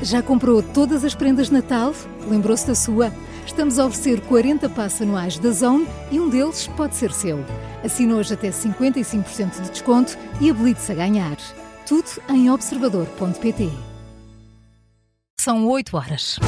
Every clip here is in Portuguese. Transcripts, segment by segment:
Já comprou todas as prendas de Natal? Lembrou-se da sua? Estamos a oferecer 40 passes anuais da Zone e um deles pode ser seu. Assina hoje até 55% de desconto e habilite-se a ganhar. Tudo em observador.pt. São 8 horas.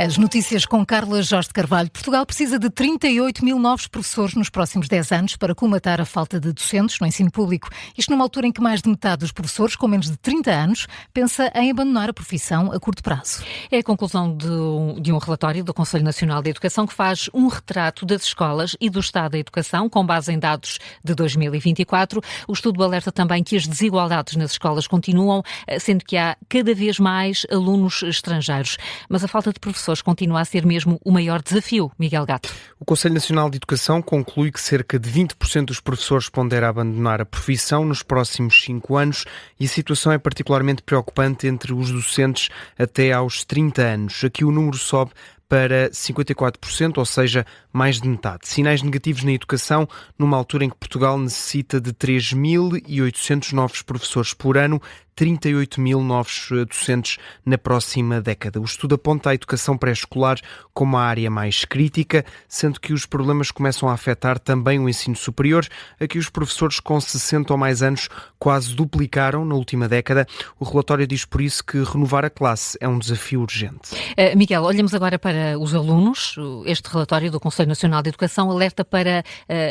As notícias com Carla Jorge de Carvalho. Portugal precisa de 38 mil novos professores nos próximos 10 anos para colmatar a falta de docentes no ensino público. Isto numa altura em que mais de metade dos professores com menos de 30 anos pensa em abandonar a profissão a curto prazo. É a conclusão de um relatório do Conselho Nacional de Educação que faz um retrato das escolas e do estado da educação com base em dados de 2024. O estudo alerta também que as desigualdades nas escolas continuam, sendo que há cada vez mais alunos estrangeiros. Mas a falta de professores continua a ser mesmo o maior desafio, Miguel Gato. O Conselho Nacional de Educação conclui que cerca de 20% dos professores pondera abandonar a profissão nos próximos 5 anos e a situação é particularmente preocupante entre os docentes até aos 30 anos. Aqui o número sobe para 54%, ou seja, mais de metade. Sinais negativos na educação, numa altura em que Portugal necessita de 3.800 novos professores por ano, 38 mil novos docentes na próxima década. O estudo aponta a educação pré-escolar como a área mais crítica, sendo que os problemas começam a afetar também o ensino superior. Aqui os professores com 60 ou mais anos quase duplicaram na última década. O relatório diz por isso que renovar a classe é um desafio urgente. Miguel, olhamos agora para os alunos. Este relatório do Conselho Nacional de Educação alerta para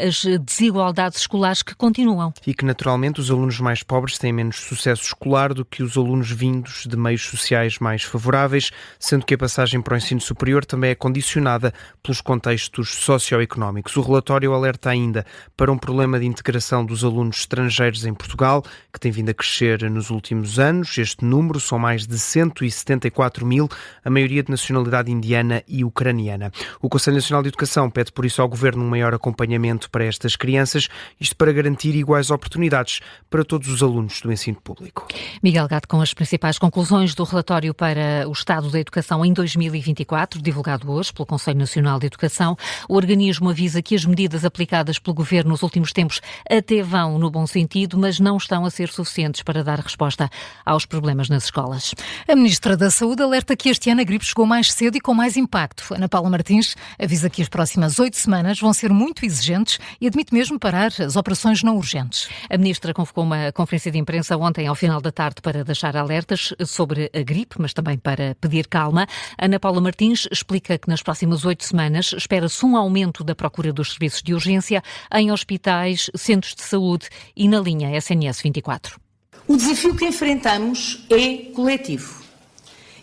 as desigualdades escolares que continuam. E que naturalmente os alunos mais pobres têm menos sucesso escolar do que os alunos vindos de meios sociais mais favoráveis, sendo que a passagem para o ensino superior também é condicionada pelos contextos socioeconómicos. O relatório alerta ainda para um problema de integração dos alunos estrangeiros em Portugal, que tem vindo a crescer nos últimos anos. Este número são mais de 174 mil, a maioria de nacionalidade indiana e ucraniana. O Conselho Nacional de Educação pede por isso ao Governo um maior acompanhamento para estas crianças, isto para garantir iguais oportunidades para todos os alunos do ensino público. Miguel Gato, com as principais conclusões do relatório para o Estado da Educação em 2024, divulgado hoje pelo Conselho Nacional de Educação, o organismo avisa que as medidas aplicadas pelo Governo nos últimos tempos até vão no bom sentido, mas não estão a ser suficientes para dar resposta aos problemas nas escolas. A Ministra da Saúde alerta que este ano a gripe chegou mais cedo e com mais impacto. Ana Paula Martins avisa que as próximas 8 semanas vão ser muito exigentes e admite mesmo parar as operações não urgentes. A Ministra convocou uma conferência de imprensa ontem ao final da tarde para deixar alertas sobre a gripe, mas também para pedir calma. Ana Paula Martins explica que nas próximas 8 semanas espera-se um aumento da procura dos serviços de urgência em hospitais, centros de saúde e na linha SNS 24. O desafio que enfrentamos é coletivo.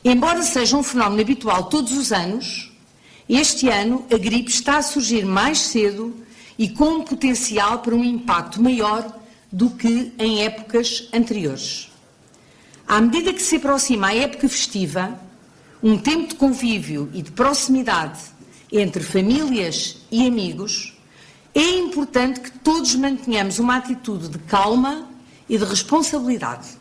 Embora seja um fenómeno habitual todos os anos, este ano a gripe está a surgir mais cedo e com um potencial para um impacto maior do que em épocas anteriores. À medida que se aproxima a época festiva, um tempo de convívio e de proximidade entre famílias e amigos, é importante que todos mantenhamos uma atitude de calma e de responsabilidade.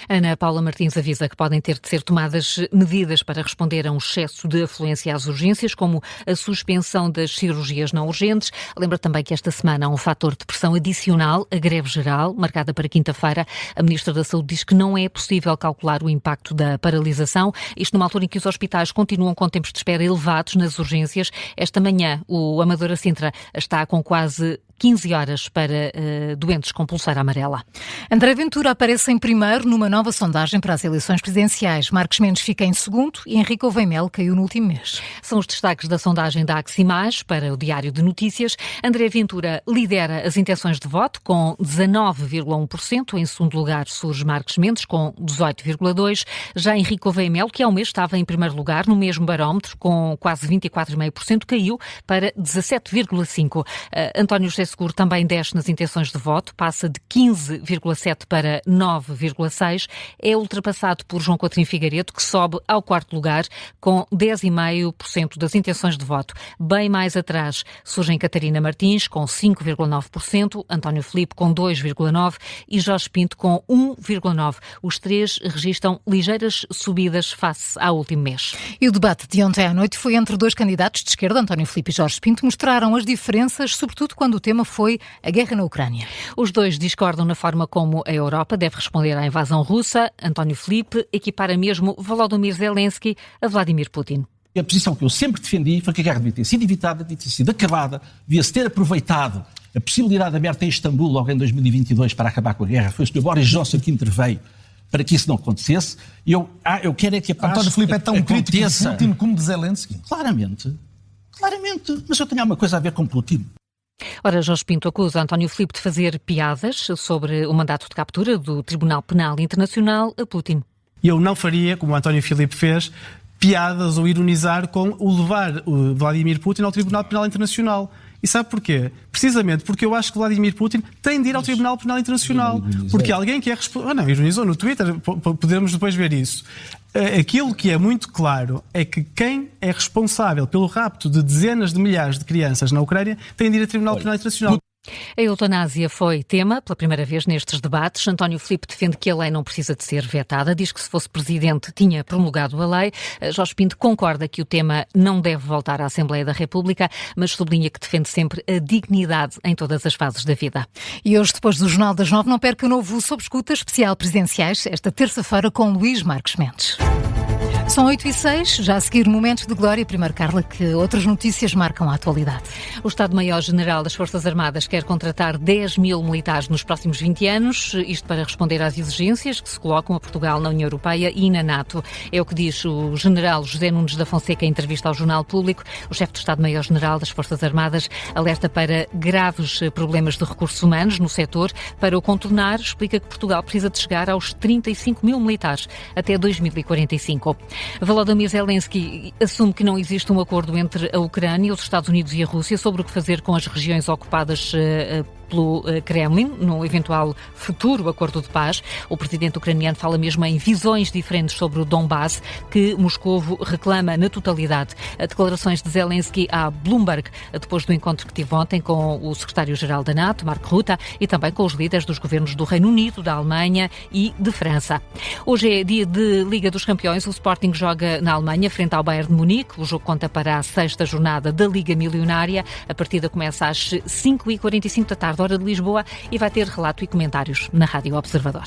Ana Paula Martins avisa que podem ter de ser tomadas medidas para responder a um excesso de afluência às urgências, como a suspensão das cirurgias não urgentes. Lembra também que esta semana há um fator de pressão adicional, a greve geral, marcada para quinta-feira. A Ministra da Saúde diz que não é possível calcular o impacto da paralisação, isto numa altura em que os hospitais continuam com tempos de espera elevados nas urgências. Esta manhã, o Amadora Sintra está com quase 15 horas para doentes com pulseira amarela. André Ventura aparece em primeiro numa nova sondagem para as eleições presidenciais. Marcos Mendes fica em segundo e Henrique Oveimel caiu no último mês. São os destaques da sondagem da Aximage para o Diário de Notícias. André Ventura lidera as intenções de voto com 19,1%. Em segundo lugar surge Marcos Mendes com 18,2%. Já Henrique Oveimel, que há um mês estava em primeiro lugar no mesmo barómetro com quase 24,5%, caiu para 17,5%. António José Seguro também desce nas intenções de voto, passa de 15,7% para 9,3%. 10,6%, é ultrapassado por João Coutinho Figueiredo, que sobe ao quarto lugar com 10,5% das intenções de voto. Bem mais atrás surgem Catarina Martins com 5,9%, António Filipe com 2,9% e Jorge Pinto com 1,9%. Os três registram ligeiras subidas face ao último mês. E o debate de ontem à noite foi entre dois candidatos de esquerda, António Filipe e Jorge Pinto, mostraram as diferenças, sobretudo quando o tema foi a guerra na Ucrânia. Os dois discordam na forma como a Europa deve responder à invasão russa. António Filipe equipara mesmo Volodymyr Zelensky a Vladimir Putin. A posição que eu sempre defendi foi que a guerra devia ter sido evitada, devia ter sido acabada, devia-se ter aproveitado a possibilidade aberta em Istambul logo em 2022 para acabar com a guerra. Foi o Sr. Boris Johnson que interveio para que isso não acontecesse. Eu quero é que a paz António Filipe é tão crítico de Putin como de Zelensky. Claramente. Mas eu tenho alguma coisa a ver com Putin. Ora, Jorge Pinto acusa António Filipe de fazer piadas sobre o mandato de captura do Tribunal Penal Internacional a Putin. Eu não faria, como o António Filipe fez, piadas ou ironizar com o levar o Vladimir Putin ao Tribunal Penal Internacional. E sabe porquê? Precisamente porque eu acho que Vladimir Putin tem de ir ao Tribunal Penal Internacional. Porque alguém que é responsável... não, ironizou no Twitter, podemos depois ver isso. Aquilo que é muito claro é que quem é responsável pelo rapto de dezenas de milhares de crianças na Ucrânia tem de ir ao Tribunal Penal Internacional. A eutanásia foi tema pela primeira vez nestes debates. António Filipe defende que a lei não precisa de ser vetada. Diz que se fosse presidente tinha promulgado a lei. Jorge Pinto concorda que o tema não deve voltar à Assembleia da República, mas sublinha que defende sempre a dignidade em todas as fases da vida. E hoje, depois do Jornal das 9, não perca o novo Sob Escuta especial presidenciais, esta terça-feira com Luís Marques Mendes. São 8h06, já a seguir momentos de glória. Primeiro, Carla, que outras notícias marcam a atualidade. O Estado-Maior-General das Forças Armadas quer contratar 10 mil militares nos próximos 20 anos, isto para responder às exigências que se colocam a Portugal na União Europeia e na NATO. É o que diz o general José Nunes da Fonseca em entrevista ao Jornal Público. O chefe do Estado-Maior-General das Forças Armadas alerta para graves problemas de recursos humanos no setor. Para o contornar, explica que Portugal precisa de chegar aos 35 mil militares até 2045. Volodymyr Zelensky assume que não existe um acordo entre a Ucrânia, os Estados Unidos e a Rússia sobre o que fazer com as regiões ocupadas pelo Kremlin, num eventual futuro acordo de paz. O presidente ucraniano fala mesmo em visões diferentes sobre o Donbass, que Moscovo reclama na totalidade. Declarações de Zelensky à Bloomberg, depois do encontro que tive ontem com o secretário-geral da NATO, Mark Rutte, e também com os líderes dos governos do Reino Unido, da Alemanha e de França. Hoje é dia de Liga dos Campeões. O Sporting joga na Alemanha, frente ao Bayern de Munique. O jogo conta para a 6ª jornada da Liga Milionária. A partida começa às 5h45 da tarde, hora de Lisboa, e vai ter relato e comentários na Rádio Observador.